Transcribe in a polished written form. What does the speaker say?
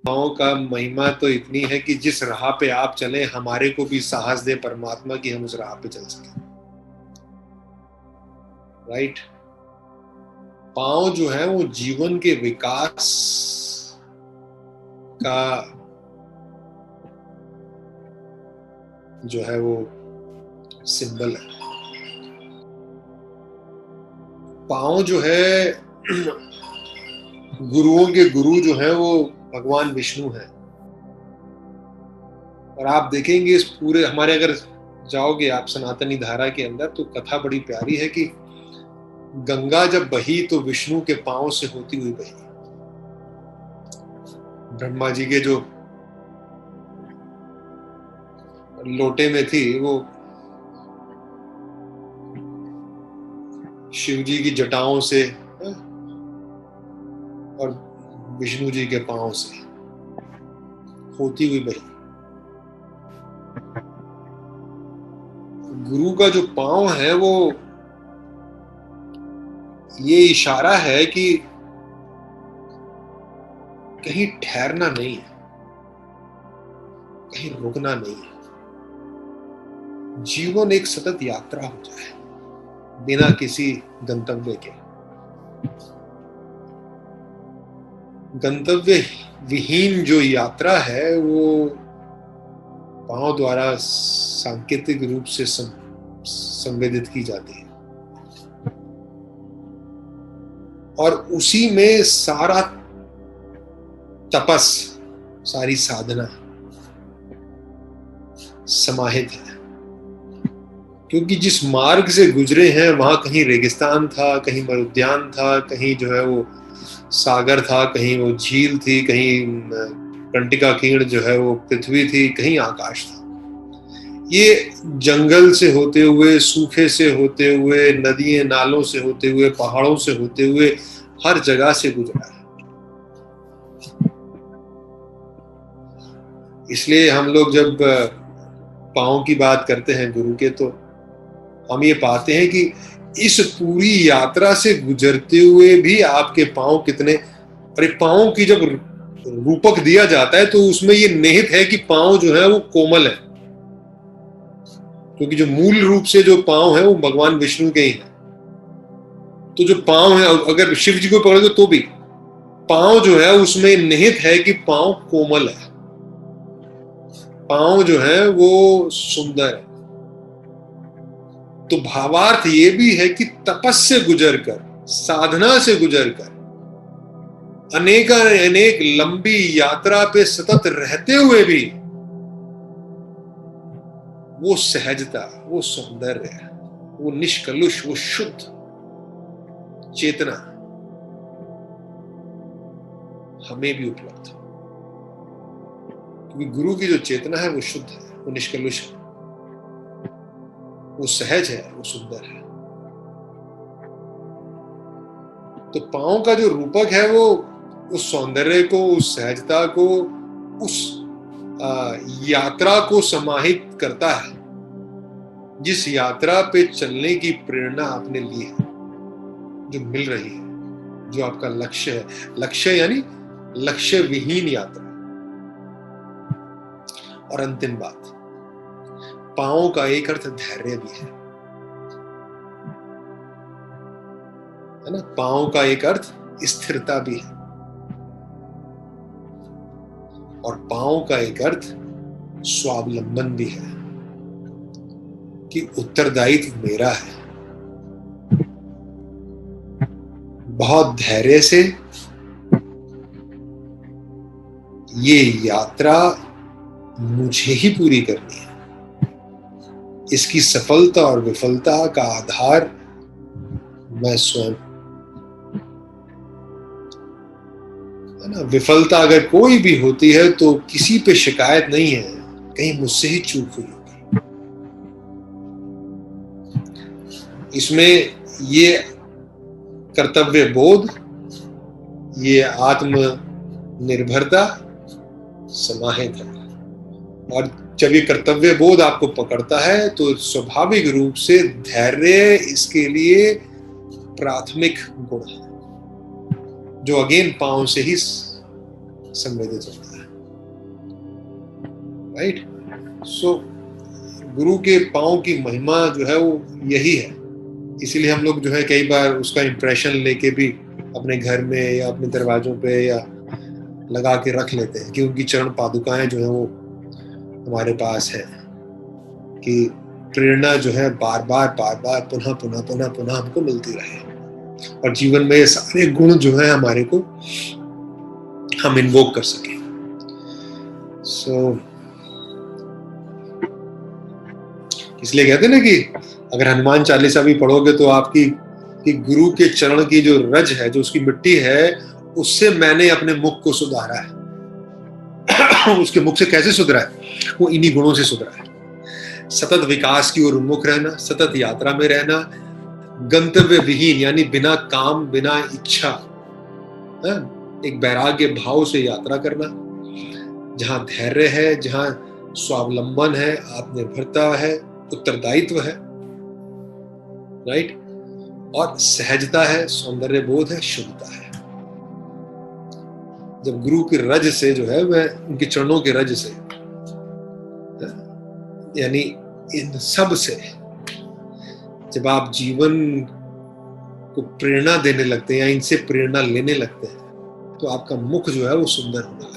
पाँव का महिमा तो इतनी है कि जिस राह पे आप चले हमारे को भी साहस दे परमात्मा की हम उस राह पे चल सके। राइट। पाँव जो है वो जीवन के विकास का जो है वो सिंबल है। पाँव जो है गुरुओं के गुरु जो है वो भगवान विष्णु है। और आप देखेंगे इस पूरे हमारे अगर जाओगे आप सनातनी धारा के अंदर तो कथा बड़ी प्यारी है कि गंगा जब बही तो विष्णु के पांव से होती हुई बही। ब्रह्मा जी के जो लोटे में थी वो शिव जी की जटाओं से और विष्णु जी के पांव से होती हुई बही। गुरु का जो पांव है वो ये इशारा है कि कहीं ठहरना नहीं है, कहीं रुकना नहीं है। जीवन एक सतत यात्रा हो जाए बिना किसी गंतव्य के। गंतव्य विहीन जो यात्रा है वो पांव द्वारा सांकेतिक रूप से संवेदित की जाती है। और उसी में सारा तपस, सारी साधना समाहित है। क्योंकि जिस मार्ग से गुजरे हैं वहां कहीं रेगिस्तान था, कहीं मरुद्यान था, कहीं जो है वो सागर था, कहीं वो झील थी, कहीं कंटिका कीर्ण जो है वो पृथ्वी थी, कहीं आकाश था। ये जंगल से होते हुए, सूखे से होते हुए, नदियों नालों से होते हुए, पहाड़ों से होते हुए हर जगह से गुजरा है। इसलिए हम लोग जब पाँव की बात करते हैं गुरु के तो हम ये पाते हैं कि इस पूरी यात्रा से गुजरते हुए भी आपके पाँव कितने, अरे पाँव की जब रूपक दिया जाता है तो उसमें ये निहित है कि पाँव जो है वो कोमल है। क्योंकि जो मूल रूप से जो पाँव है वो भगवान विष्णु के ही है। तो जो पाँव है अगर शिव जी को पकड़ोगे तो भी पाँव जो है उसमें निहित है कि पाँव कोमल है, पाँव जो है वो सुंदर है। तो भावार्थ ये भी है कि तपस से गुजरकर, साधना से गुजरकर, अनेक लंबी यात्रा पे सतत रहते हुए भी वो सहजता, वो सौंदर्य, वो निष्कलुष, वो शुद्ध चेतना हमें भी उपलब्ध है। क्योंकि गुरु की जो चेतना है वो शुद्ध है, वो निष्कलुष है, वो सहज है, वो सुंदर है। तो पाँव का जो रूपक है वो उस सौंदर्य को, उस सहजता को, उस यात्रा को समाहित करता है जिस यात्रा पे चलने की प्रेरणा आपने ली है, जो मिल रही है, जो आपका लक्ष्य है। लक्ष्य यानी लक्ष्य विहीन यात्रा। और अंतिम बात, पाँव का एक अर्थ धैर्य भी है ना। पाँव का एक अर्थ स्थिरता भी है और पाँव का एक अर्थ स्वावलंबन भी है कि उत्तरदायित्व मेरा है। बहुत धैर्य से ये यात्रा मुझे ही पूरी करनी है। इसकी सफलता और विफलता का आधार मैं स्वयं, है ना। विफलता अगर कोई भी होती है तो किसी पे शिकायत नहीं है, कहीं मुझसे ही चूक हुई होगी। इसमें ये कर्तव्य बोध, ये आत्म निर्भरता समाहित है। और जब ये कर्तव्य बोध आपको पकड़ता है तो स्वाभाविक रूप से धैर्य इसके लिए प्राथमिक गुण है, जो अगेन पाँव से ही संवेदित होता है। राइट। सो गुरु के पाँव की महिमा जो है वो यही है। इसीलिए हम लोग जो है कई बार उसका इम्प्रेशन लेके भी अपने घर में या अपने दरवाजों पे या लगा के रख लेते हैं कि उनकी चरण पादुकाएं जो है वो हमारे पास है, कि प्रेरणा जो है बार बार पुनः पुनः पुनः पुनः हमको मिलती रहे, और जीवन में ये सारे गुण जो है हमारे को हम इन्वोक कर सके। इसलिए कहते हैं ना कि अगर हनुमान चालीसा भी पढ़ोगे तो आपकी कि गुरु के चरण की जो रज है, जो उसकी मिट्टी है, उससे मैंने अपने मुख को सुधारा है। उसके मुख से कैसे सुधरा है? वो इन्हीं गुणों से सुधरा है। सतत विकास की ओर उन्मुख रहना, सतत यात्रा में रहना, गंतव्य विहीन यानी बिना काम बिना इच्छा, एक वैराग्य भाव से यात्रा करना, जहां धैर्य है, जहां स्वावलंबन है, आत्मनिर्भरता है, उत्तरदायित्व है, राइट, और सहजता है, सौंदर्य बोध है, शुद्धता है। जब गुरु की रज से जो है वह उनके चरणों के रज से, यानी इन सब से जब आप जीवन को प्रेरणा देने लगते हैं या इनसे प्रेरणा लेने लगते हैं, तो आपका मुख जो है वो सुंदर होने लगता है।